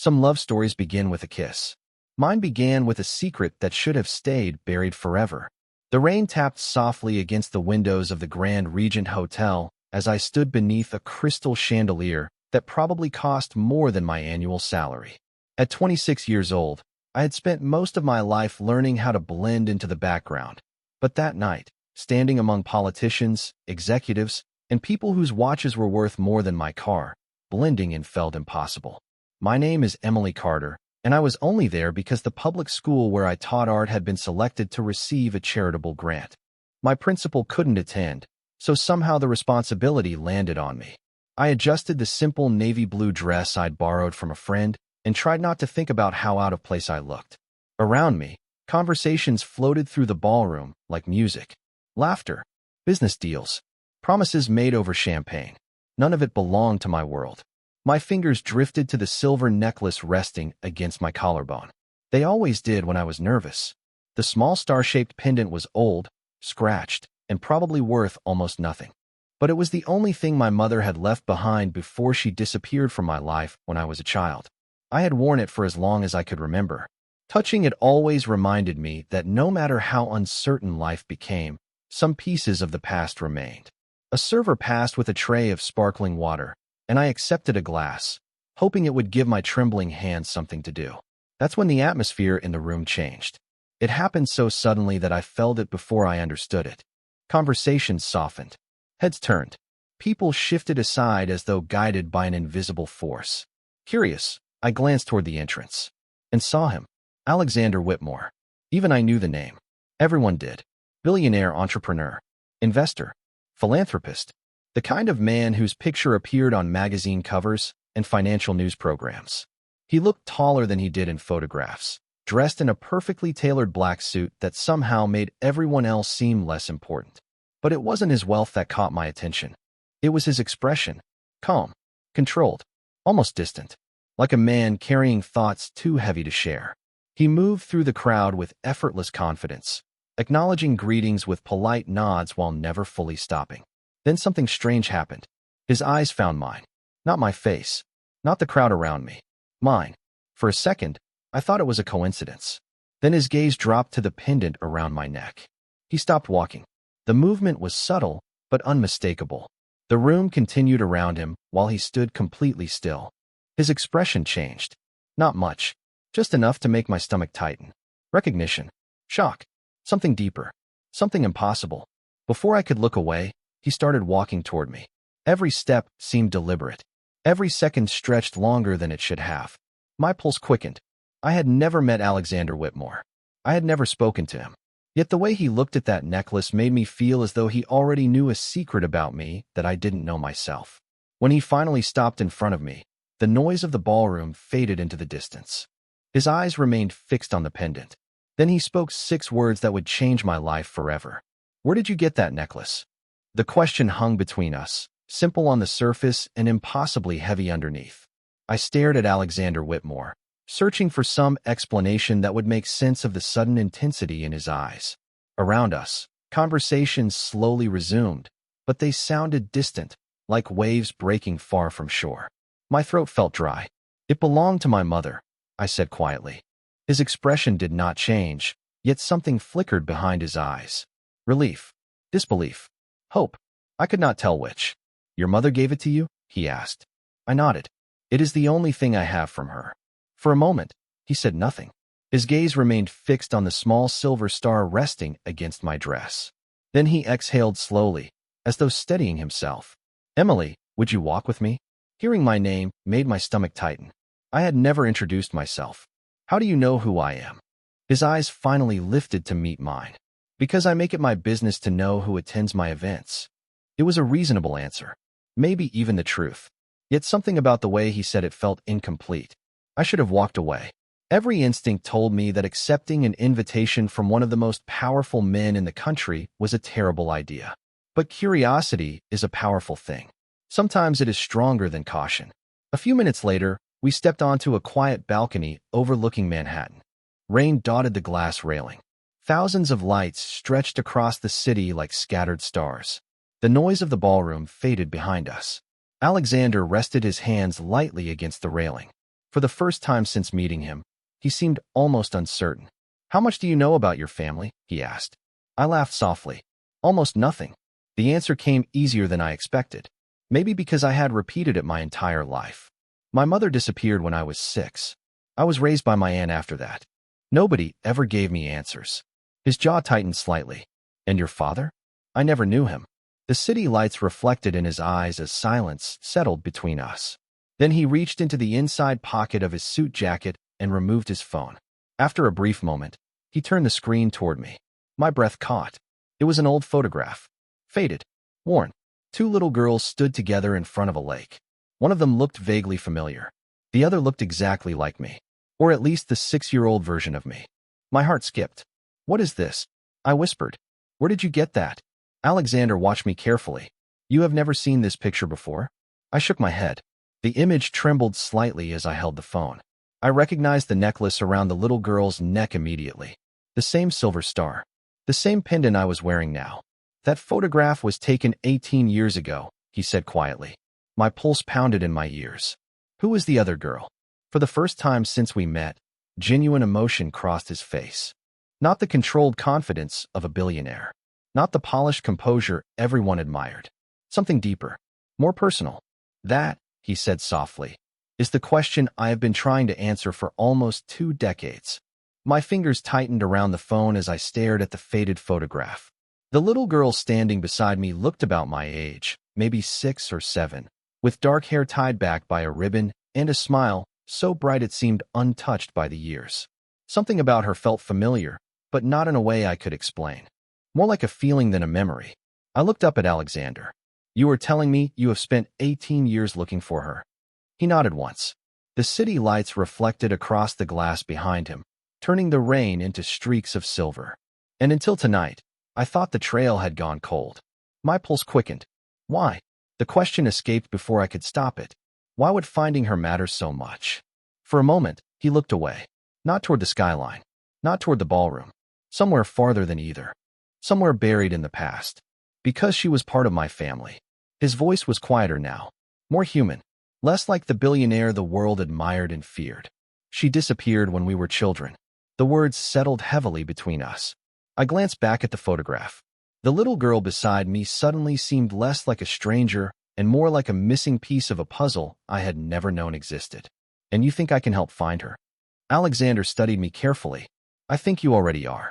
Some love stories begin with a kiss. Mine began with a secret that should have stayed buried forever. The rain tapped softly against the windows of the Grand Regent Hotel as I stood beneath a crystal chandelier that probably cost more than my annual salary. At 26 years old, I had spent most of my life learning how to blend into the background. But that night, standing among politicians, executives, and people whose watches were worth more than my car, blending in felt impossible. My name is Emily Carter, and I was only there because the public school where I taught art had been selected to receive a charitable grant. My principal couldn't attend, so somehow the responsibility landed on me. I adjusted the simple navy blue dress I'd borrowed from a friend and tried not to think about how out of place I looked. Around me, conversations floated through the ballroom like music. Laughter, business deals, promises made over champagne. None of it belonged to my world. My fingers drifted to the silver necklace resting against my collarbone. They always did when I was nervous. The small star-shaped pendant was old, scratched, and probably worth almost nothing. But it was the only thing my mother had left behind before she disappeared from my life when I was a child. I had worn it for as long as I could remember. Touching it always reminded me that no matter how uncertain life became, some pieces of the past remained. A server passed with a tray of sparkling water, and I accepted a glass, hoping it would give my trembling hands something to do. That's when the atmosphere in the room changed. It happened so suddenly that I felt it before I understood it. Conversations softened. Heads turned. People shifted aside as though guided by an invisible force. Curious, I glanced toward the entrance and saw him, Alexander Whitmore. Even I knew the name. Everyone did. Billionaire entrepreneur, investor, philanthropist, the kind of man whose picture appeared on magazine covers and financial news programs. He looked taller than he did in photographs, dressed in a perfectly tailored black suit that somehow made everyone else seem less important. But it wasn't his wealth that caught my attention. It was his expression, calm, controlled, almost distant, like a man carrying thoughts too heavy to share. He moved through the crowd with effortless confidence, acknowledging greetings with polite nods while never fully stopping. Then something strange happened. His eyes found mine. Not my face. Not the crowd around me. Mine. For a second, I thought it was a coincidence. Then his gaze dropped to the pendant around my neck. He stopped walking. The movement was subtle, but unmistakable. The room continued around him while he stood completely still. His expression changed. Not much. Just enough to make my stomach tighten. Recognition. Shock. Something deeper. Something impossible. Before I could look away, he started walking toward me. Every step seemed deliberate. Every second stretched longer than it should have. My pulse quickened. I had never met Alexander Whitmore. I had never spoken to him. Yet the way he looked at that necklace made me feel as though he already knew a secret about me that I didn't know myself. When he finally stopped in front of me, the noise of the ballroom faded into the distance. His eyes remained fixed on the pendant. Then he spoke 6 words that would change my life forever. Where did you get that necklace? The question hung between us, simple on the surface and impossibly heavy underneath. I stared at Alexander Whitmore, searching for some explanation that would make sense of the sudden intensity in his eyes. Around us, conversations slowly resumed, but they sounded distant, like waves breaking far from shore. My throat felt dry. It belonged to my mother, I said quietly. His expression did not change, yet something flickered behind his eyes. Relief, disbelief, hope. I could not tell which. Your mother gave it to you? He asked. I nodded. It is the only thing I have from her. For a moment, he said nothing. His gaze remained fixed on the small silver star resting against my dress. Then he exhaled slowly, as though steadying himself. Emily, would you walk with me? Hearing my name made my stomach tighten. I had never introduced myself. How do you know who I am? His eyes finally lifted to meet mine. Because I make it my business to know who attends my events. It was a reasonable answer. Maybe even the truth. Yet something about the way he said it felt incomplete. I should have walked away. Every instinct told me that accepting an invitation from one of the most powerful men in the country was a terrible idea. But curiosity is a powerful thing. Sometimes it is stronger than caution. A few minutes later, we stepped onto a quiet balcony overlooking Manhattan. Rain dotted the glass railing. Thousands of lights stretched across the city like scattered stars. The noise of the ballroom faded behind us. Alexander rested his hands lightly against the railing. For the first time since meeting him, he seemed almost uncertain. "How much do you know about your family?" he asked. I laughed softly. "Almost nothing." The answer came easier than I expected. Maybe because I had repeated it my entire life. My mother disappeared when I was 6. I was raised by my aunt after that. Nobody ever gave me answers. His jaw tightened slightly. "And your father?" "I never knew him." The city lights reflected in his eyes as silence settled between us. Then he reached into the inside pocket of his suit jacket and removed his phone. After a brief moment, he turned the screen toward me. My breath caught. It was an old photograph. Faded. Worn. 2 little girls stood together in front of a lake. One of them looked vaguely familiar. The other looked exactly like me. Or at least the 6-year-old version of me. My heart skipped. "What is this?" I whispered. "Where did you get that?" Alexander watched me carefully. "You have never seen this picture before?" I shook my head. The image trembled slightly as I held the phone. I recognized the necklace around the little girl's neck immediately. The same silver star. The same pendant I was wearing now. "That photograph was taken 18 years ago," he said quietly. My pulse pounded in my ears. Who was the other girl? For the first time since we met, genuine emotion crossed his face. Not the controlled confidence of a billionaire. Not the polished composure everyone admired. Something deeper. More personal. "That," he said softly, "is the question I have been trying to answer for almost 2 decades. My fingers tightened around the phone as I stared at the faded photograph. The little girl standing beside me looked about my age, maybe 6 or 7, with dark hair tied back by a ribbon and a smile so bright it seemed untouched by the years. Something about her felt familiar, but not in a way I could explain. More like a feeling than a memory. I looked up at Alexander. "You were telling me you have spent 18 years looking for her." He nodded once. The city lights reflected across the glass behind him, turning the rain into streaks of silver. And until tonight, I thought the trail had gone cold. My pulse quickened. Why? The question escaped before I could stop it. Why would finding her matter so much? For a moment, he looked away. Not toward the skyline. Not toward the ballroom. Somewhere farther than either. Somewhere buried in the past. Because she was part of my family. His voice was quieter now. More human. Less like the billionaire the world admired and feared. She disappeared when we were children. The words settled heavily between us. I glanced back at the photograph. The little girl beside me suddenly seemed less like a stranger and more like a missing piece of a puzzle I had never known existed. "And you think I can help find her?" Alexander studied me carefully. "I think you already are."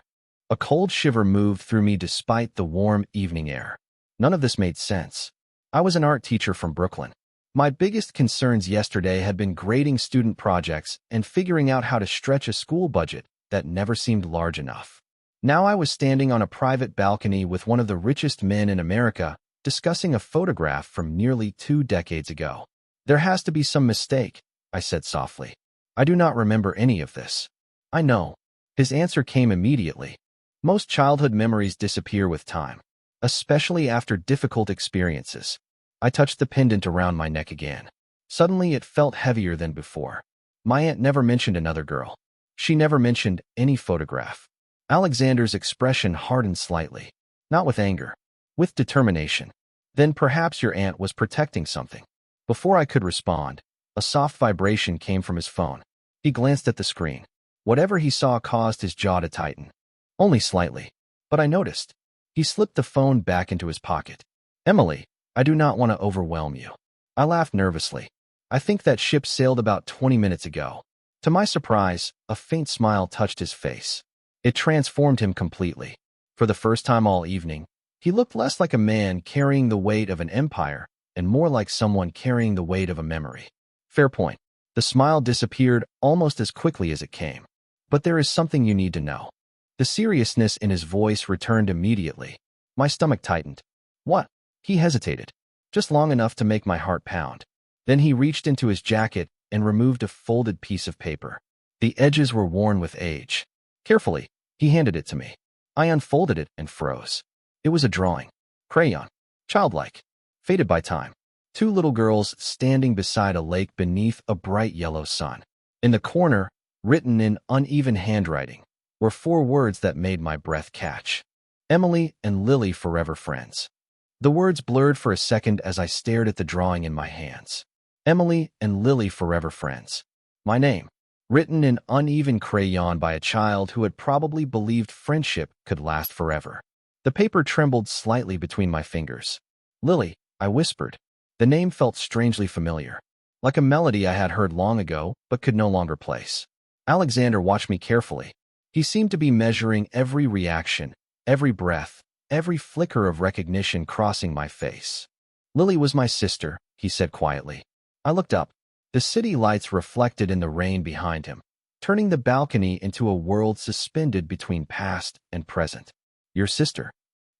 A cold shiver moved through me despite the warm evening air. None of this made sense. I was an art teacher from Brooklyn. My biggest concerns yesterday had been grading student projects and figuring out how to stretch a school budget that never seemed large enough. Now I was standing on a private balcony with one of the richest men in America, discussing a photograph from nearly 2 decades ago. "There has to be some mistake," I said softly. "I do not remember any of this." "I know." His answer came immediately. "Most childhood memories disappear with time, especially after difficult experiences." I touched the pendant around my neck again. Suddenly it felt heavier than before. My aunt never mentioned another girl. She never mentioned any photograph. Alexander's expression hardened slightly. Not with anger. With determination. "Then perhaps your aunt was protecting something." Before I could respond, a soft vibration came from his phone. He glanced at the screen. Whatever he saw caused his jaw to tighten. Only slightly. But I noticed. He slipped the phone back into his pocket. "Emily, I do not want to overwhelm you." I laughed nervously. "I think that ship sailed about 20 minutes ago." To my surprise, a faint smile touched his face. It transformed him completely. For the first time all evening, he looked less like a man carrying the weight of an empire and more like someone carrying the weight of a memory. Fair point. The smile disappeared almost as quickly as it came. "But there is something you need to know." The seriousness in his voice returned immediately. My stomach tightened. "What?" He hesitated, just long enough to make my heart pound. Then he reached into his jacket and removed a folded piece of paper. The edges were worn with age. Carefully, he handed it to me. I unfolded it and froze. It was a drawing. Crayon. Childlike. Faded by time. 2 little girls standing beside a lake beneath a bright yellow sun. In the corner, written in uneven handwriting, were 4 words that made my breath catch. "Emily and Lily forever friends." The words blurred for a second as I stared at the drawing in my hands. Emily and Lily forever friends. My name, written in uneven crayon by a child who had probably believed friendship could last forever. The paper trembled slightly between my fingers. Lily, I whispered. The name felt strangely familiar, like a melody I had heard long ago but could no longer place. Alexander watched me carefully. He seemed to be measuring every reaction, every breath, every flicker of recognition crossing my face. Lily was my sister, he said quietly. I looked up. The city lights reflected in the rain behind him, turning the balcony into a world suspended between past and present. Your sister?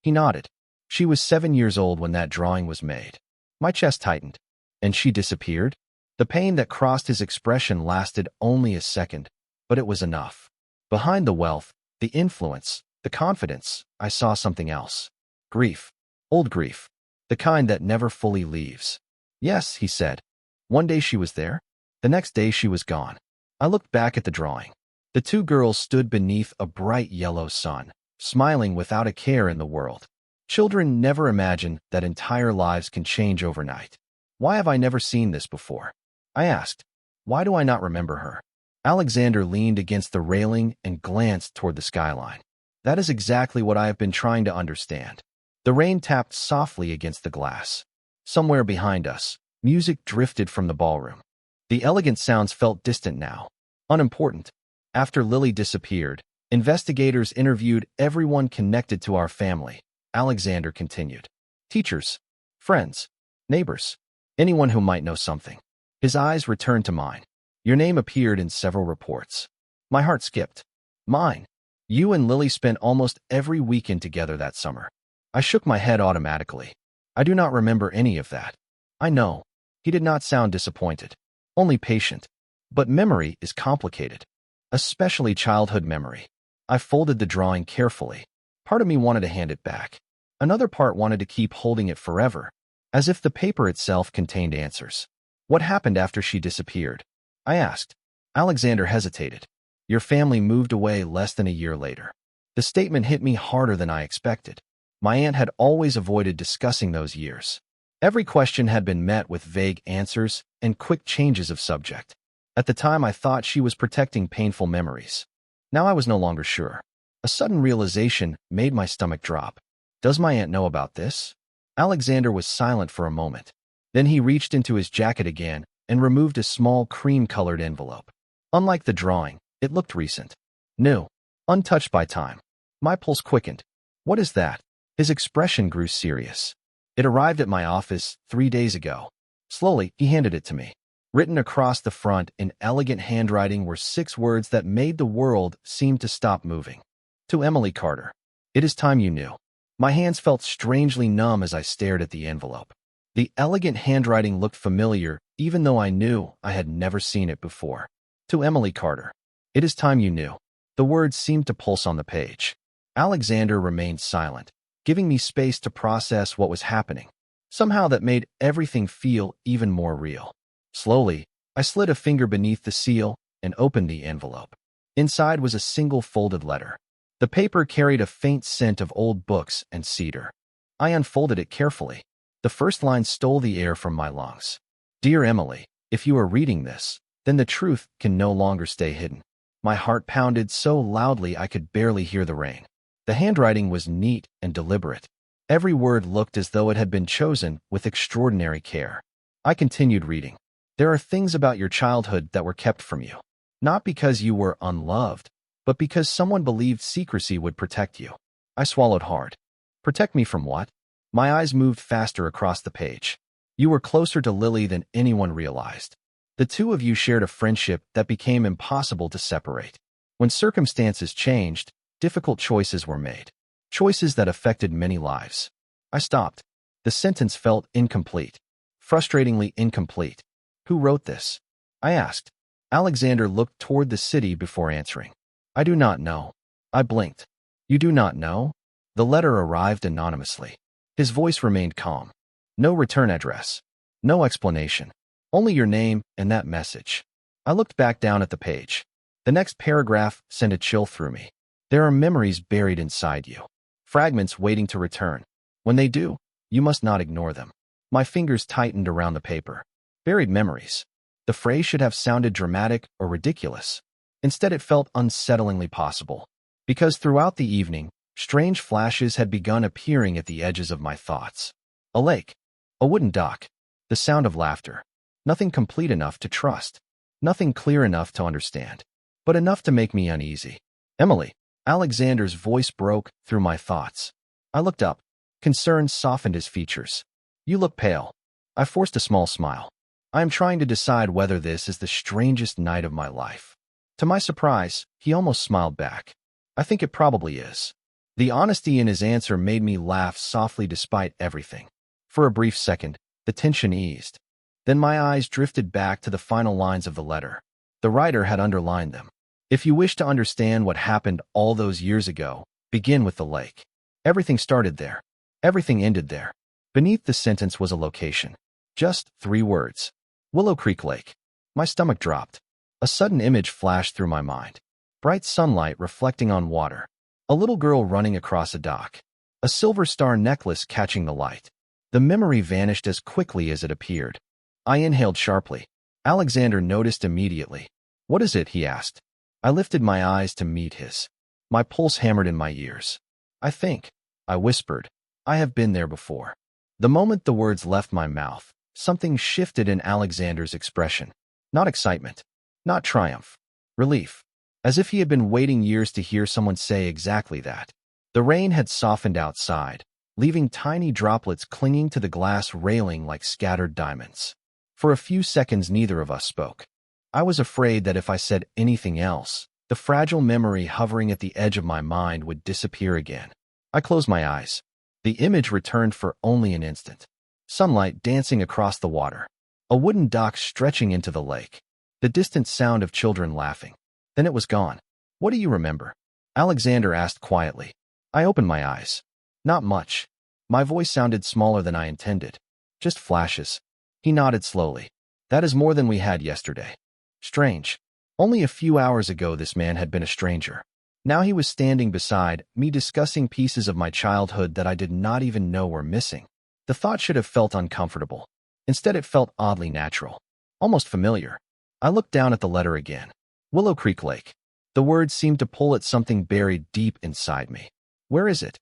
He nodded. She was 7 years old when that drawing was made. My chest tightened. And she disappeared? The pain that crossed his expression lasted only a second, but it was enough. Behind the wealth, the influence, the confidence, I saw something else. Grief. Old grief. The kind that never fully leaves. Yes, he said. One day she was there. The next day she was gone. I looked back at the drawing. The two girls stood beneath a bright yellow sun, smiling without a care in the world. Children never imagine that entire lives can change overnight. Why have I never seen this before? I asked. Why do I not remember her? Alexander leaned against the railing and glanced toward the skyline. That is exactly what I have been trying to understand. The rain tapped softly against the glass. Somewhere behind us, music drifted from the ballroom. The elegant sounds felt distant now, unimportant. After Lily disappeared, investigators interviewed everyone connected to our family. Alexander continued. Teachers, friends, neighbors, anyone who might know something. His eyes returned to mine. Your name appeared in several reports. My heart skipped. Mine. You and Lily spent almost every weekend together that summer. I shook my head automatically. I do not remember any of that. I know. He did not sound disappointed, only patient. But memory is complicated, especially childhood memory. I folded the drawing carefully. Part of me wanted to hand it back. Another part wanted to keep holding it forever, as if the paper itself contained answers. What happened after she disappeared? I asked. Alexander hesitated. Your family moved away less than a year later. The statement hit me harder than I expected. My aunt had always avoided discussing those years. Every question had been met with vague answers and quick changes of subject. At the time, I thought she was protecting painful memories. Now I was no longer sure. A sudden realization made my stomach drop. Does my aunt know about this? Alexander was silent for a moment. Then he reached into his jacket again and removed a small cream-colored envelope. Unlike the drawing, it looked recent. New. Untouched by time. My pulse quickened. What is that? His expression grew serious. It arrived at my office 3 days ago. Slowly, he handed it to me. Written across the front in elegant handwriting were 6 words that made the world seem to stop moving. To Emily Carter. It is time you knew. My hands felt strangely numb as I stared at the envelope. The elegant handwriting looked familiar, even though I knew I had never seen it before. To Emily Carter. It is time you knew. The words seemed to pulse on the page. Alexander remained silent, giving me space to process what was happening. Somehow that made everything feel even more real. Slowly, I slid a finger beneath the seal and opened the envelope. Inside was a single folded letter. The paper carried a faint scent of old books and cedar. I unfolded it carefully. The first line stole the air from my lungs. Dear Emily, if you are reading this, then the truth can no longer stay hidden. My heart pounded so loudly I could barely hear the rain. The handwriting was neat and deliberate. Every word looked as though it had been chosen with extraordinary care. I continued reading. There are things about your childhood that were kept from you. Not because you were unloved, but because someone believed secrecy would protect you. I swallowed hard. Protect me from what? My eyes moved faster across the page. You were closer to Lily than anyone realized. The two of you shared a friendship that became impossible to separate. When circumstances changed, difficult choices were made. Choices that affected many lives. I stopped. The sentence felt incomplete. Frustratingly incomplete. Who wrote this? I asked. Alexander looked toward the city before answering. I do not know. I blinked. You do not know? The letter arrived anonymously. His voice remained calm. No return address. No explanation. Only your name and that message. I looked back down at the page. The next paragraph sent a chill through me. There are memories buried inside you. Fragments waiting to return. When they do, you must not ignore them. My fingers tightened around the paper. Buried memories. The phrase should have sounded dramatic or ridiculous. Instead, it felt unsettlingly possible. Because throughout the evening, strange flashes had begun appearing at the edges of my thoughts. A lake. A wooden dock. The sound of laughter. Nothing complete enough to trust. Nothing clear enough to understand. But enough to make me uneasy. Emily. Alexander's voice broke through my thoughts. I looked up. Concern softened his features. You look pale. I forced a small smile. I am trying to decide whether this is the strangest night of my life. To my surprise, he almost smiled back. I think it probably is. The honesty in his answer made me laugh softly despite everything. For a brief second, the tension eased. Then my eyes drifted back to the final lines of the letter. The writer had underlined them. If you wish to understand what happened all those years ago, begin with the lake. Everything started there. Everything ended there. Beneath the sentence was a location. Just 3 words. Willow Creek Lake. My stomach dropped. A sudden image flashed through my mind. Bright sunlight reflecting on water. A little girl running across a dock. A silver star necklace catching the light. The memory vanished as quickly as it appeared. I inhaled sharply. Alexander noticed immediately. What is it? He asked. I lifted my eyes to meet his. My pulse hammered in my ears. I think, I whispered, I have been there before. The moment the words left my mouth, something shifted in Alexander's expression. Not excitement. Not triumph. Relief. As if he had been waiting years to hear someone say exactly that. The rain had softened outside, leaving tiny droplets clinging to the glass railing like scattered diamonds. For a few seconds neither of us spoke. I was afraid that if I said anything else, the fragile memory hovering at the edge of my mind would disappear again. I closed my eyes. The image returned for only an instant. Sunlight dancing across the water. A wooden dock stretching into the lake. The distant sound of children laughing. Then it was gone. What do you remember? Alexander asked quietly. I opened my eyes. Not much. My voice sounded smaller than I intended. Just flashes. He nodded slowly. That is more than we had yesterday. Strange. Only a few hours ago this man had been a stranger. Now he was standing beside me discussing pieces of my childhood that I did not even know were missing. The thought should have felt uncomfortable. Instead it felt oddly natural. Almost familiar. I looked down at the letter again. Willow Creek Lake. The words seemed to pull at something buried deep inside me. Where is it?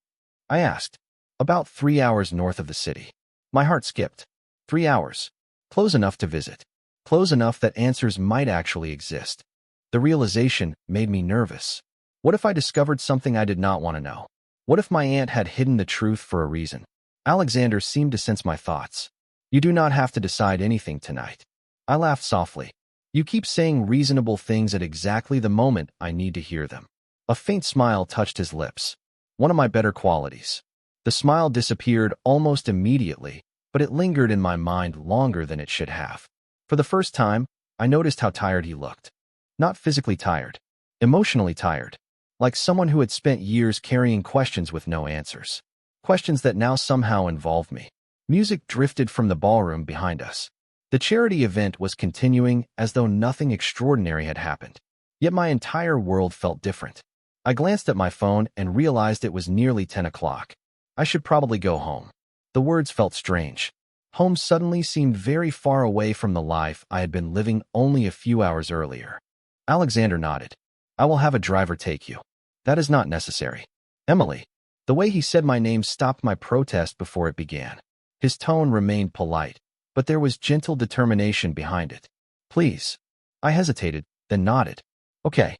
I asked. About 3 hours north of the city. My heart skipped. 3 hours. Close enough to visit. Close enough that answers might actually exist. The realization made me nervous. What if I discovered something I did not want to know? What if my aunt had hidden the truth for a reason? Alexander seemed to sense my thoughts. You do not have to decide anything tonight. I laughed softly. You keep saying reasonable things at exactly the moment I need to hear them. A faint smile touched his lips. One of my better qualities. The smile disappeared almost immediately, but it lingered in my mind longer than it should have. For the first time, I noticed how tired he looked. Not physically tired. Emotionally tired. Like someone who had spent years carrying questions with no answers. Questions that now somehow involved me. Music drifted from the ballroom behind us. The charity event was continuing as though nothing extraordinary had happened. Yet my entire world felt different. I glanced at my phone and realized it was nearly 10 o'clock. I should probably go home. The words felt strange. Home suddenly seemed very far away from the life I had been living only a few hours earlier. Alexander nodded. I will have a driver take you. That is not necessary. Emily. The way he said my name stopped my protest before it began. His tone remained polite, but there was gentle determination behind it. Please. I hesitated, then nodded. Okay.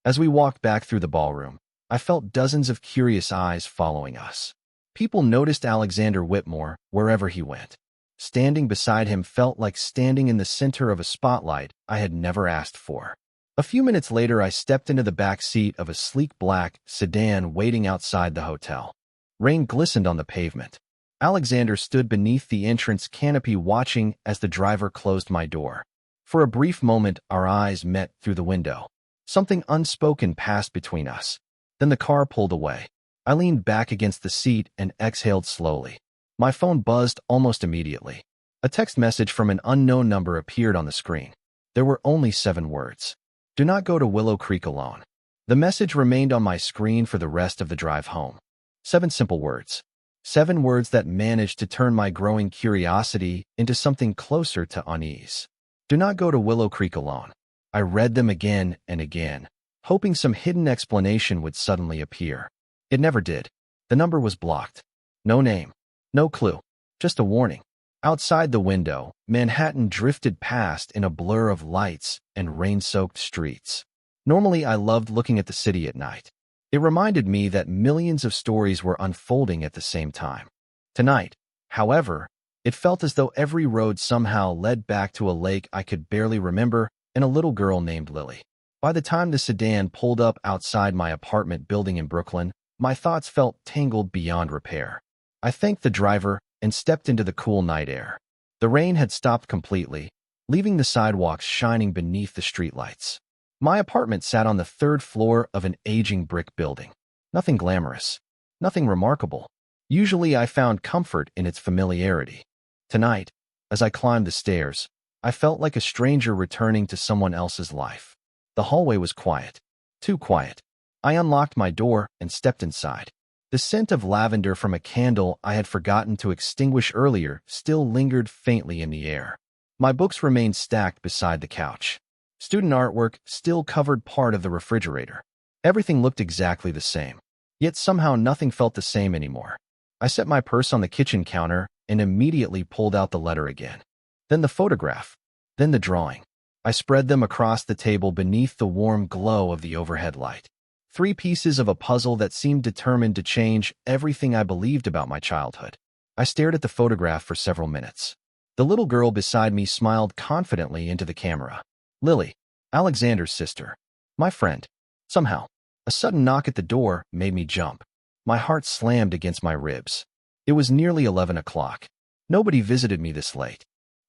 As we walked back through the ballroom, I felt dozens of curious eyes following us. People noticed Alexander Whitmore wherever he went. Standing beside him felt like standing in the center of a spotlight I had never asked for. A few minutes later, I stepped into the back seat of a sleek black sedan waiting outside the hotel. Rain glistened on the pavement. Alexander stood beneath the entrance canopy watching as the driver closed my door. For a brief moment, our eyes met through the window. Something unspoken passed between us. Then the car pulled away. I leaned back against the seat and exhaled slowly. My phone buzzed almost immediately. A text message from an unknown number appeared on the screen. There were only 7 words. Do not go to Willow Creek alone. The message remained on my screen for the rest of the drive home. 7 simple words. 7 words that managed to turn my growing curiosity into something closer to unease. Do not go to Willow Creek alone. I read them again and again, hoping some hidden explanation would suddenly appear. It never did. The number was blocked. No name. No clue. Just a warning. Outside the window, Manhattan drifted past in a blur of lights and rain-soaked streets. Normally, I loved looking at the city at night. It reminded me that millions of stories were unfolding at the same time. Tonight, however, it felt as though every road somehow led back to a lake I could barely remember and a little girl named Lily. By the time the sedan pulled up outside my apartment building in Brooklyn, my thoughts felt tangled beyond repair. I thanked the driver and stepped into the cool night air. The rain had stopped completely, leaving the sidewalks shining beneath the streetlights. My apartment sat on the third floor of an aging brick building. Nothing glamorous, nothing remarkable. Usually I found comfort in its familiarity. Tonight, as I climbed the stairs, I felt like a stranger returning to someone else's life. The hallway was quiet. Too quiet. I unlocked my door and stepped inside. The scent of lavender from a candle I had forgotten to extinguish earlier still lingered faintly in the air. My books remained stacked beside the couch. Student artwork still covered part of the refrigerator. Everything looked exactly the same. Yet somehow nothing felt the same anymore. I set my purse on the kitchen counter and immediately pulled out the letter again. Then the photograph. Then the drawing. I spread them across the table beneath the warm glow of the overhead light. 3 pieces of a puzzle that seemed determined to change everything I believed about my childhood. I stared at the photograph for several minutes. The little girl beside me smiled confidently into the camera. Lily, Alexander's sister. My friend. Somehow, a sudden knock at the door made me jump. My heart slammed against my ribs. It was nearly 11 o'clock. Nobody visited me this late.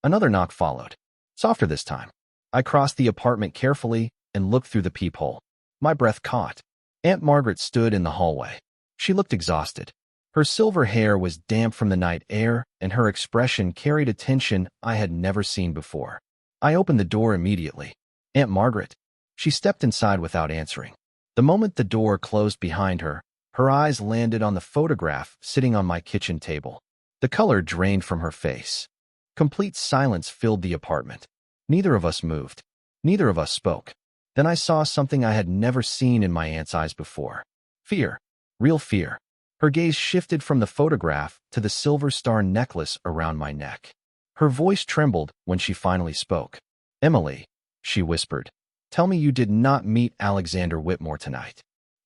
Another knock followed. Softer this time. I crossed the apartment carefully and looked through the peephole. My breath caught. Aunt Margaret stood in the hallway. She looked exhausted. Her silver hair was damp from the night air, and her expression carried a tension I had never seen before. I opened the door immediately. Aunt Margaret. She stepped inside without answering. The moment the door closed behind her, her eyes landed on the photograph sitting on my kitchen table. The color drained from her face. Complete silence filled the apartment. Neither of us moved. Neither of us spoke. Then I saw something I had never seen in my aunt's eyes before. Fear. Real fear. Her gaze shifted from the photograph to the silver star necklace around my neck. Her voice trembled when she finally spoke. Emily, she whispered, tell me you did not meet Alexander Whitmore tonight.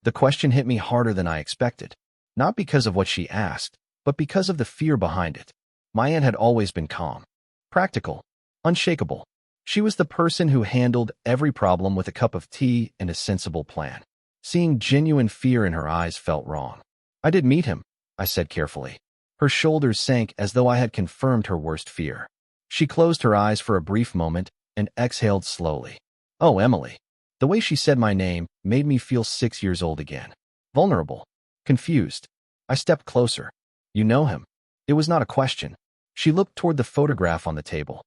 The question hit me harder than I expected. Not because of what she asked, but because of the fear behind it. My aunt had always been calm, practical, unshakable. She was the person who handled every problem with a cup of tea and a sensible plan. Seeing genuine fear in her eyes felt wrong. I did meet him, I said carefully. Her shoulders sank as though I had confirmed her worst fear. She closed her eyes for a brief moment and exhaled slowly. Oh, Emily. The way she said my name made me feel 6 years old again. Vulnerable. Confused. I stepped closer. You know him. It was not a question. She looked toward the photograph on the table.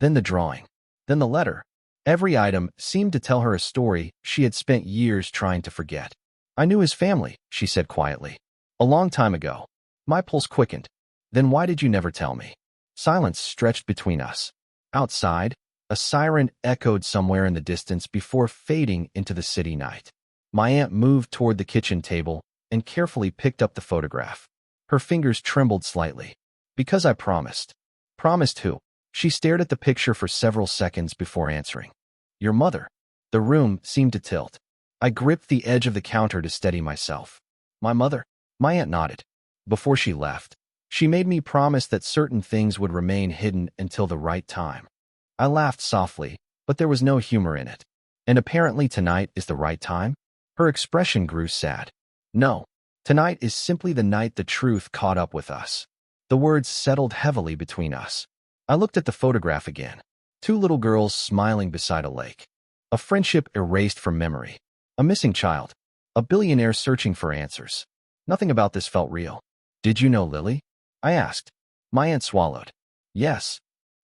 Then the drawing. Then the letter. Every item seemed to tell her a story she had spent years trying to forget. I knew his family, she said quietly. A long time ago. My pulse quickened. Then why did you never tell me? Silence stretched between us. Outside, a siren echoed somewhere in the distance before fading into the city night. My aunt moved toward the kitchen table and carefully picked up the photograph. Her fingers trembled slightly. Because I promised. Promised who? She stared at the picture for several seconds before answering. Your mother. The room seemed to tilt. I gripped the edge of the counter to steady myself. My mother? My aunt nodded. Before she left, she made me promise that certain things would remain hidden until the right time. I laughed softly, but there was no humor in it. And apparently tonight is the right time? Her expression grew sad. No. Tonight is simply the night the truth caught up with us. The words settled heavily between us. I looked at the photograph again. 2 little girls smiling beside a lake. A friendship erased from memory. A missing child. A billionaire searching for answers. Nothing about this felt real. Did you know Lily? I asked. My aunt swallowed. Yes.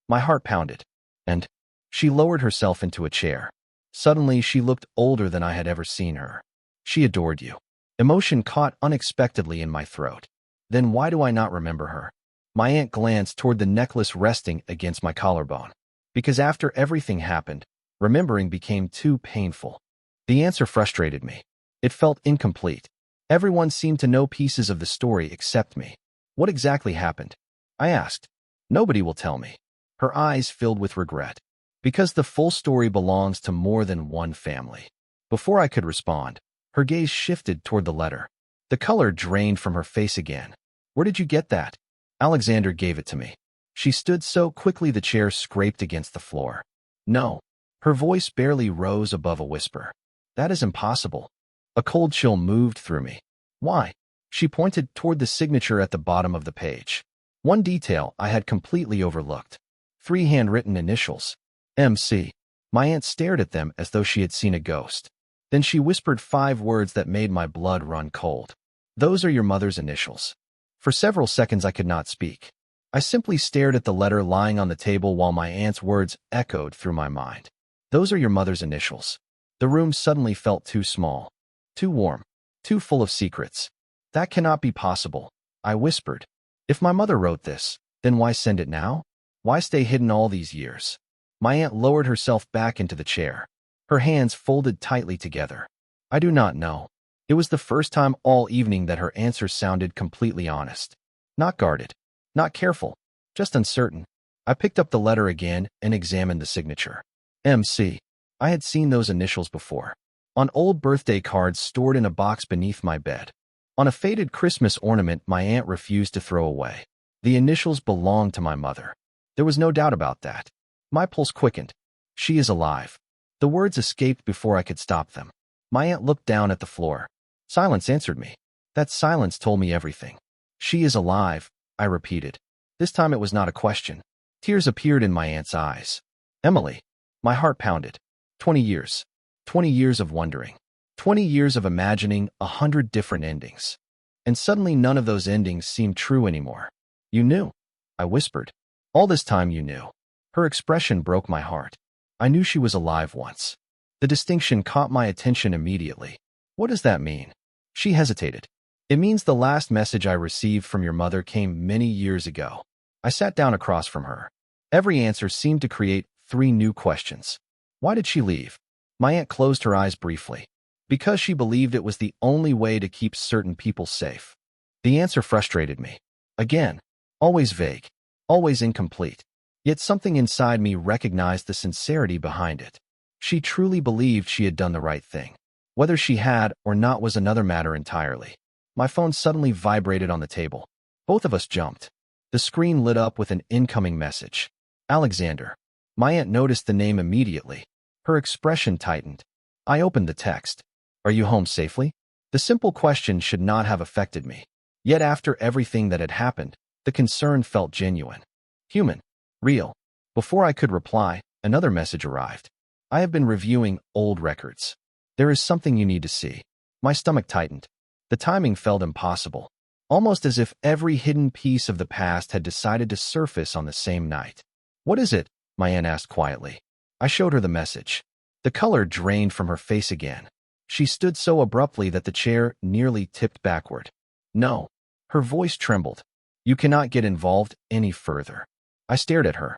My heart pounded. And she lowered herself into a chair. Suddenly, she looked older than I had ever seen her. She adored you. Emotion caught unexpectedly in my throat. Then why do I not remember her? My aunt glanced toward the necklace resting against my collarbone. Because after everything happened, remembering became too painful. The answer frustrated me. It felt incomplete. Everyone seemed to know pieces of the story except me. What exactly happened? I asked. Nobody will tell me. Her eyes filled with regret. Because the full story belongs to more than one family. Before I could respond, her gaze shifted toward the letter. The color drained from her face again. Where did you get that? Alexander gave it to me. She stood so quickly the chair scraped against the floor. No. Her voice barely rose above a whisper. That is impossible. A cold chill moved through me. Why? She pointed toward the signature at the bottom of the page. One detail I had completely overlooked. 3 handwritten initials. MC. My aunt stared at them as though she had seen a ghost. Then she whispered 5 words that made my blood run cold. Those are your mother's initials. For several seconds I could not speak. I simply stared at the letter lying on the table while my aunt's words echoed through my mind. Those are your mother's initials. The room suddenly felt too small, too warm, too full of secrets. That cannot be possible, I whispered. If my mother wrote this, then why send it now? Why stay hidden all these years? My aunt lowered herself back into the chair, her hands folded tightly together. I do not know. It was the first time all evening that her answer sounded completely honest. Not guarded, not careful, just uncertain. I picked up the letter again and examined the signature. MC. I had seen those initials before. On old birthday cards stored in a box beneath my bed. On a faded Christmas ornament my aunt refused to throw away. The initials belonged to my mother. There was no doubt about that. My pulse quickened. She is alive. The words escaped before I could stop them. My aunt looked down at the floor. Silence answered me. That silence told me everything. She is alive, I repeated. This time it was not a question. Tears appeared in my aunt's eyes. Emily. My heart pounded. 20 years. 20 years of wondering. 20 years of imagining 100 different endings. And suddenly none of those endings seemed true anymore. You knew, I whispered. All this time you knew. Her expression broke my heart. I knew she was alive once. The distinction caught my attention immediately. What does that mean? She hesitated. It means the last message I received from your mother came many years ago. I sat down across from her. Every answer seemed to create 3 new questions. Why did she leave? My aunt closed her eyes briefly. Because she believed it was the only way to keep certain people safe. The answer frustrated me. Again, always vague, always incomplete. Yet something inside me recognized the sincerity behind it. She truly believed she had done the right thing. Whether she had or not was another matter entirely. My phone suddenly vibrated on the table. Both of us jumped. The screen lit up with an incoming message. Alexander. My aunt noticed the name immediately. Her expression tightened. I opened the text. Are you home safely? The simple question should not have affected me. Yet after everything that had happened, the concern felt genuine. Human. Real. Before I could reply, another message arrived. I have been reviewing old records. There is something you need to see. My stomach tightened. The timing felt impossible. Almost as if every hidden piece of the past had decided to surface on the same night. What is it? My aunt asked quietly. I showed her the message. The color drained from her face again. She stood so abruptly that the chair nearly tipped backward. No. Her voice trembled. You cannot get involved any further. I stared at her.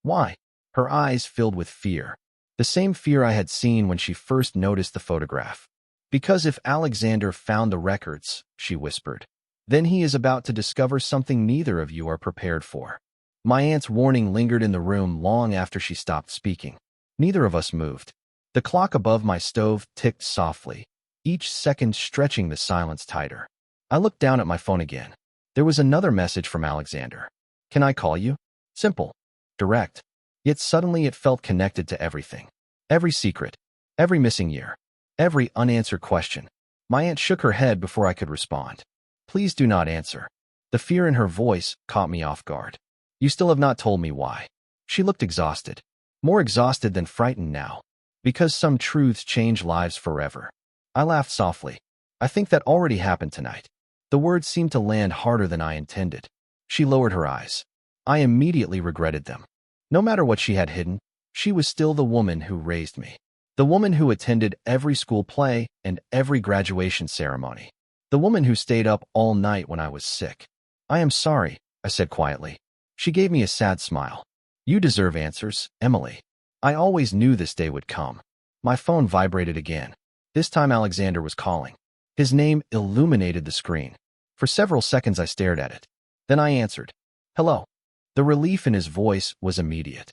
Why? Her eyes filled with fear. The same fear I had seen when she first noticed the photograph. Because if Alexander found the records, she whispered, then he is about to discover something neither of you are prepared for. My aunt's warning lingered in the room long after she stopped speaking. Neither of us moved. The clock above my stove ticked softly, each second stretching the silence tighter. I looked down at my phone again. There was another message from Alexander. Can I call you? Simple. Direct. Yet suddenly it felt connected to everything. Every secret. Every missing year. Every unanswered question. My aunt shook her head before I could respond. Please do not answer. The fear in her voice caught me off guard. You still have not told me why. She looked exhausted. More exhausted than frightened now. Because some truths change lives forever. I laughed softly. I think that already happened tonight. The words seemed to land harder than I intended. She lowered her eyes. I immediately regretted them. No matter what she had hidden, she was still the woman who raised me. The woman who attended every school play and every graduation ceremony. The woman who stayed up all night when I was sick. I am sorry, I said quietly. She gave me a sad smile. You deserve answers, Emily. I always knew this day would come. My phone vibrated again. This time Alexander was calling. His name illuminated the screen. For several seconds I stared at it. Then I answered. Hello. The relief in his voice was immediate.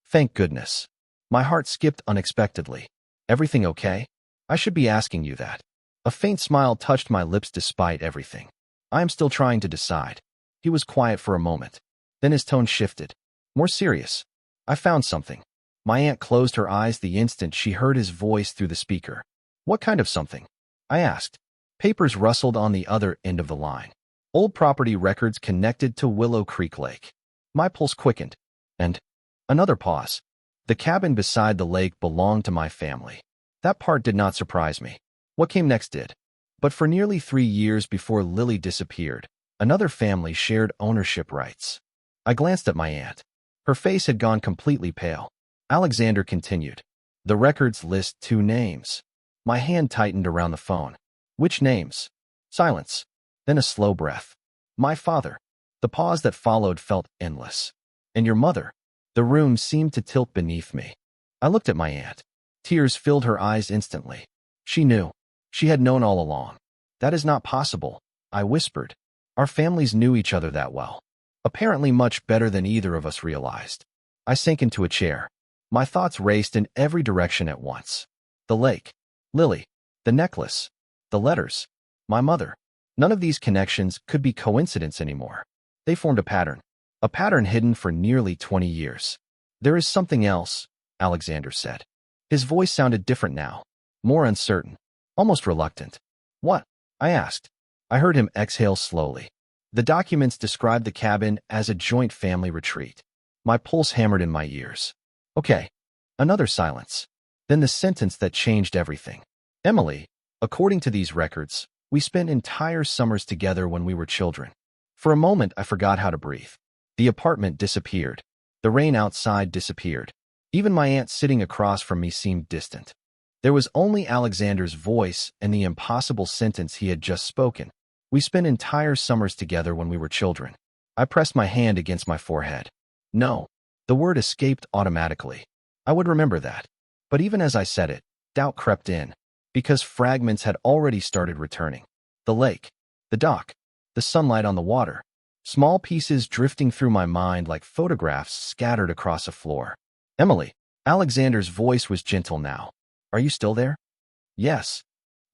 Thank goodness. My heart skipped unexpectedly. Everything okay? I should be asking you that. A faint smile touched my lips despite everything. I am still trying to decide. He was quiet for a moment. Then his tone shifted. More serious. I found something. My aunt closed her eyes the instant she heard his voice through the speaker. What kind of something? I asked. Papers rustled on the other end of the line. Old property records connected to Willow Creek Lake. My pulse quickened. And another pause. The cabin beside the lake belonged to my family. That part did not surprise me. What came next did. But for nearly 3 years before Lily disappeared, another family shared ownership rights. I glanced at my aunt. Her face had gone completely pale. Alexander continued. The records list 2 names. My hand tightened around the phone. Which names? Silence. Then a slow breath. My father. The pause that followed felt endless. And your mother. The room seemed to tilt beneath me. I looked at my aunt. Tears filled her eyes instantly. She knew. She had known all along. That is not possible, I whispered. Our families knew each other that well. Apparently much better than either of us realized. I sank into a chair. My thoughts raced in every direction at once. The lake. Lily. The necklace. The letters. My mother. None of these connections could be coincidence anymore. They formed a pattern. A pattern hidden for nearly 20 years. There is something else, Alexander said. His voice sounded different now. More uncertain. Almost reluctant. What? I asked. I heard him exhale slowly. The documents described the cabin as a joint family retreat. My pulse hammered in my ears. Okay. Another silence. Then the sentence that changed everything. Emily, according to these records, we spent entire summers together when we were children. For a moment, I forgot how to breathe. The apartment disappeared. The rain outside disappeared. Even my aunt sitting across from me seemed distant. There was only Alexander's voice and the impossible sentence he had just spoken. We spent entire summers together when we were children. I pressed my hand against my forehead. No. The word escaped automatically. I would remember that. But even as I said it, doubt crept in, because fragments had already started returning. The lake. The dock. The sunlight on the water. Small pieces drifting through my mind like photographs scattered across a floor. Emily. Alexander's voice was gentle now. Are you still there? Yes.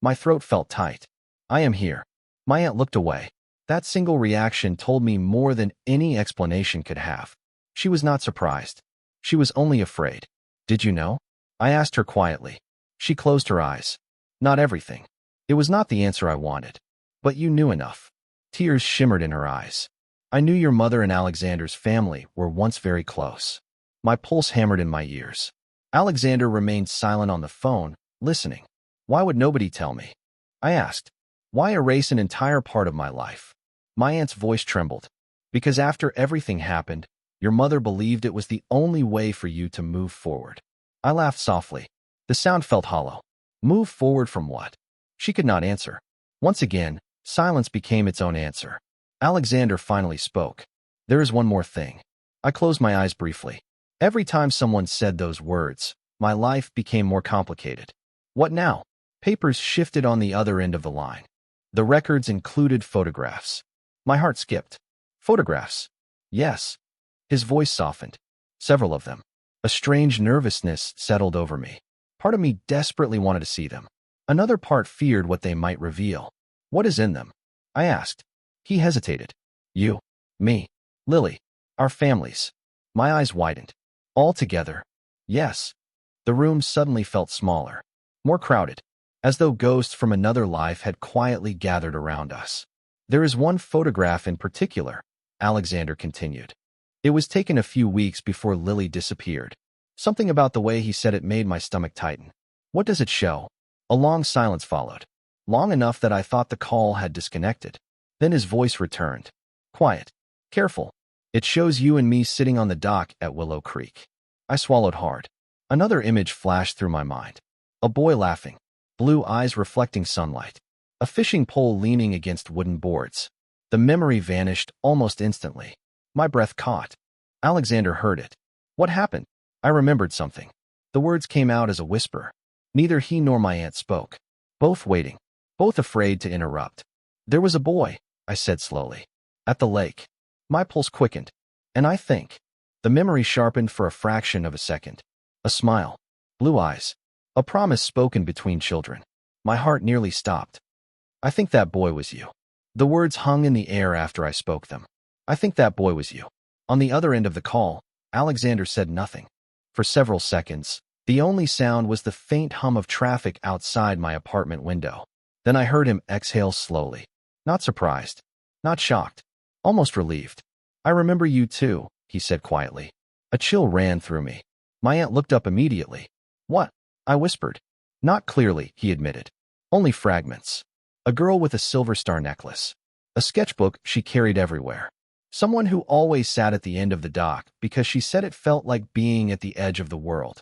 My throat felt tight. I am here. My aunt looked away. That single reaction told me more than any explanation could have. She was not surprised. She was only afraid. Did you know? I asked her quietly. She closed her eyes. Not everything. It was not the answer I wanted. But you knew enough. Tears shimmered in her eyes. I knew your mother and Alexander's family were once very close. My pulse hammered in my ears. Alexander remained silent on the phone, listening. Why would nobody tell me? I asked. Why erase an entire part of my life? My aunt's voice trembled. Because after everything happened, your mother believed it was the only way for you to move forward. I laughed softly. The sound felt hollow. Move forward from what? She could not answer. Once again, silence became its own answer. Alexander finally spoke. There is one more thing. I closed my eyes briefly. Every time someone said those words, my life became more complicated. What now? Papers shifted on the other end of the line. The records included photographs. My heart skipped. Photographs? Yes. His voice softened. Several of them. A strange nervousness settled over me. Part of me desperately wanted to see them. Another part feared what they might reveal. What is in them? I asked. He hesitated. You. Me. Lily. Our families. My eyes widened. All together. Yes. The room suddenly felt smaller. More crowded. As though ghosts from another life had quietly gathered around us. There is one photograph in particular, Alexander continued. It was taken a few weeks before Lily disappeared. Something about the way he said it made my stomach tighten. What does it show? A long silence followed. Long enough that I thought the call had disconnected. Then his voice returned. Quiet. Careful. It shows you and me sitting on the dock at Willow Creek. I swallowed hard. Another image flashed through my mind. A boy laughing. Blue eyes reflecting sunlight. A fishing pole leaning against wooden boards. The memory vanished almost instantly. My breath caught. Alexander heard it. What happened? I remembered something. The words came out as a whisper. Neither he nor my aunt spoke. Both waiting. Both afraid to interrupt. There was a boy, I said slowly. At the lake. My pulse quickened. And I think. The memory sharpened for a fraction of a second. A smile. Blue eyes. A promise spoken between children. My heart nearly stopped. I think that boy was you. The words hung in the air after I spoke them. I think that boy was you. On the other end of the call, Alexander said nothing. For several seconds, the only sound was the faint hum of traffic outside my apartment window. Then I heard him exhale slowly. Not surprised. Not shocked. Almost relieved. I remember you too, he said quietly. A chill ran through me. My aunt looked up immediately. What? I whispered. Not clearly, he admitted. Only fragments. A girl with a silver star necklace. A sketchbook she carried everywhere. Someone who always sat at the end of the dock because she said it felt like being at the edge of the world.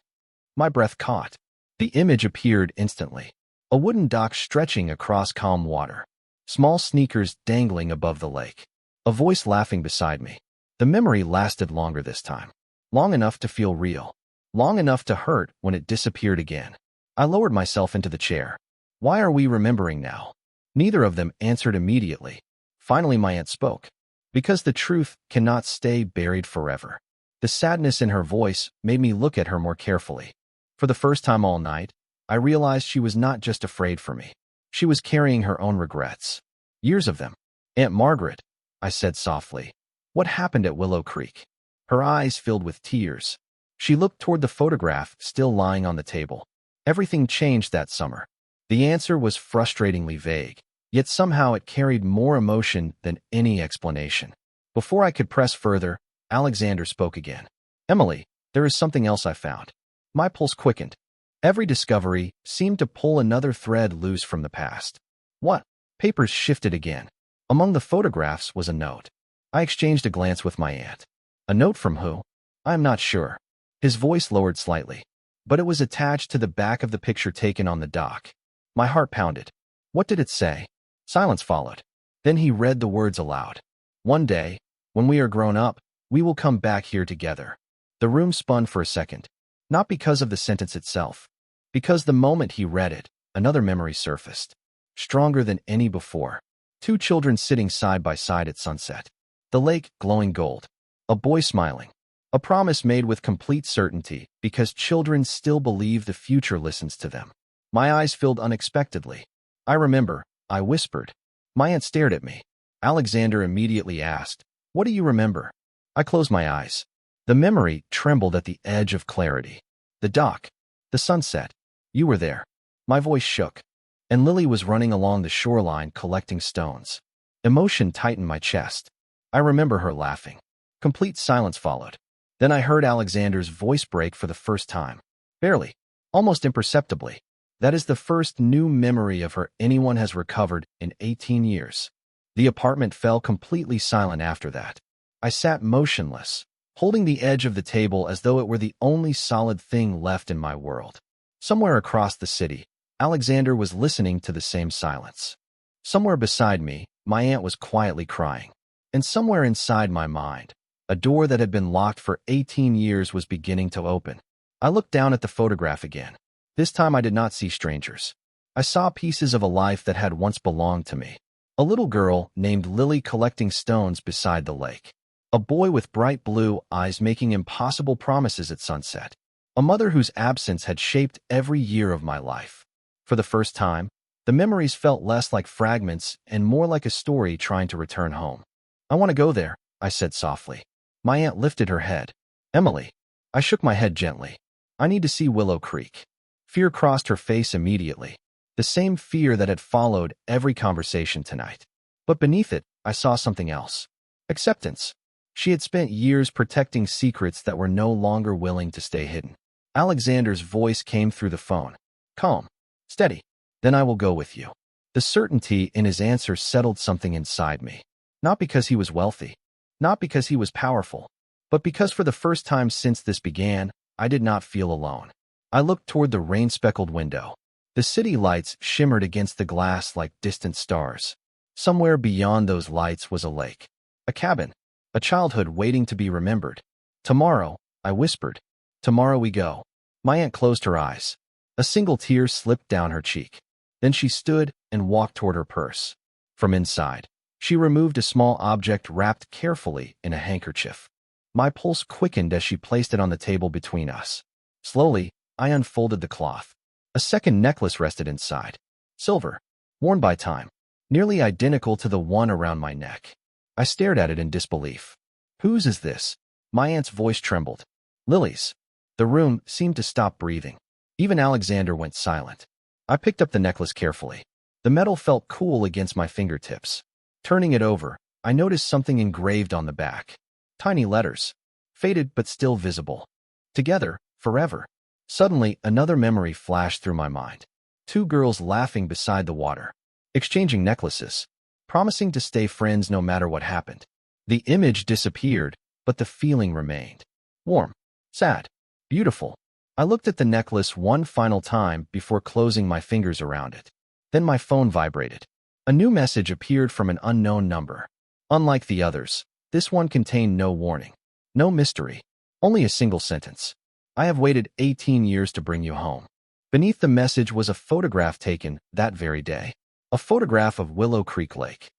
My breath caught. The image appeared instantly. A wooden dock stretching across calm water. Small sneakers dangling above the lake. A voice laughing beside me. The memory lasted longer this time. Long enough to feel real. Long enough to hurt when it disappeared again. I lowered myself into the chair. Why are we remembering now? Neither of them answered immediately. Finally, my aunt spoke. Because the truth cannot stay buried forever. The sadness in her voice made me look at her more carefully. For the first time all night, I realized she was not just afraid for me. She was carrying her own regrets. Years of them. Aunt Margaret, I said softly. What happened at Willow Creek? Her eyes filled with tears. She looked toward the photograph still lying on the table. Everything changed that summer. The answer was frustratingly vague, yet somehow it carried more emotion than any explanation. Before I could press further, Alexander spoke again. Emily, there is something else I found. My pulse quickened. Every discovery seemed to pull another thread loose from the past. What? Papers shifted again. Among the photographs was a note. I exchanged a glance with my aunt. A note from who? I am not sure. His voice lowered slightly, but it was attached to the back of the picture taken on the dock. My heart pounded. What did it say? Silence followed. Then he read the words aloud. One day, when we are grown up, we will come back here together. The room spun for a second. Not because of the sentence itself. Because the moment he read it, another memory surfaced. Stronger than any before. Two children sitting side by side at sunset. The lake glowing gold. A boy smiling. A promise made with complete certainty because children still believe the future listens to them. My eyes filled unexpectedly. I remember, I whispered. My aunt stared at me. Alexander immediately asked, What do you remember? I closed my eyes. The memory trembled at the edge of clarity. The dock. The sunset. You were there. My voice shook. And Lily was running along the shoreline collecting stones. Emotion tightened my chest. I remember her laughing. Complete silence followed. Then I heard Alexander's voice break for the first time. Barely. Almost imperceptibly. That is the first new memory of her anyone has recovered in 18 years. The apartment fell completely silent after that. I sat motionless, holding the edge of the table as though it were the only solid thing left in my world. Somewhere across the city, Alexander was listening to the same silence. Somewhere beside me, my aunt was quietly crying. And somewhere inside my mind, a door that had been locked for 18 years was beginning to open. I looked down at the photograph again. This time I did not see strangers. I saw pieces of a life that had once belonged to me. A little girl named Lily collecting stones beside the lake. A boy with bright blue eyes making impossible promises at sunset. A mother whose absence had shaped every year of my life. For the first time, the memories felt less like fragments and more like a story trying to return home. I want to go there, I said softly. My aunt lifted her head. Emily. I shook my head gently. I need to see Willow Creek. Fear crossed her face immediately. The same fear that had followed every conversation tonight. But beneath it, I saw something else. Acceptance. She had spent years protecting secrets that were no longer willing to stay hidden. Alexander's voice came through the phone. Calm. Steady. Then I will go with you. The certainty in his answer settled something inside me. Not because he was wealthy. Not because he was powerful. But because for the first time since this began, I did not feel alone. I looked toward the rain-speckled window. The city lights shimmered against the glass like distant stars. Somewhere beyond those lights was a lake. A cabin. A childhood waiting to be remembered. Tomorrow, I whispered. Tomorrow we go. My aunt closed her eyes. A single tear slipped down her cheek. Then she stood and walked toward her purse. From inside, she removed a small object wrapped carefully in a handkerchief. My pulse quickened as she placed it on the table between us. Slowly, I unfolded the cloth. A second necklace rested inside. Silver, worn by time, nearly identical to the one around my neck. I stared at it in disbelief. Whose is this? My aunt's voice trembled. Lily's. The room seemed to stop breathing. Even Alexander went silent. I picked up the necklace carefully. The metal felt cool against my fingertips. Turning it over, I noticed something engraved on the back. Tiny letters. Faded but still visible. Together, forever. Suddenly, another memory flashed through my mind. Two girls laughing beside the water. Exchanging necklaces. Promising to stay friends no matter what happened. The image disappeared, but the feeling remained. Warm. Sad. Beautiful. I looked at the necklace one final time before closing my fingers around it. Then my phone vibrated. A new message appeared from an unknown number. Unlike the others, this one contained no warning. No mystery. Only a single sentence. I have waited 18 years to bring you home. Beneath the message was a photograph taken that very day. A photograph of Willow Creek Lake.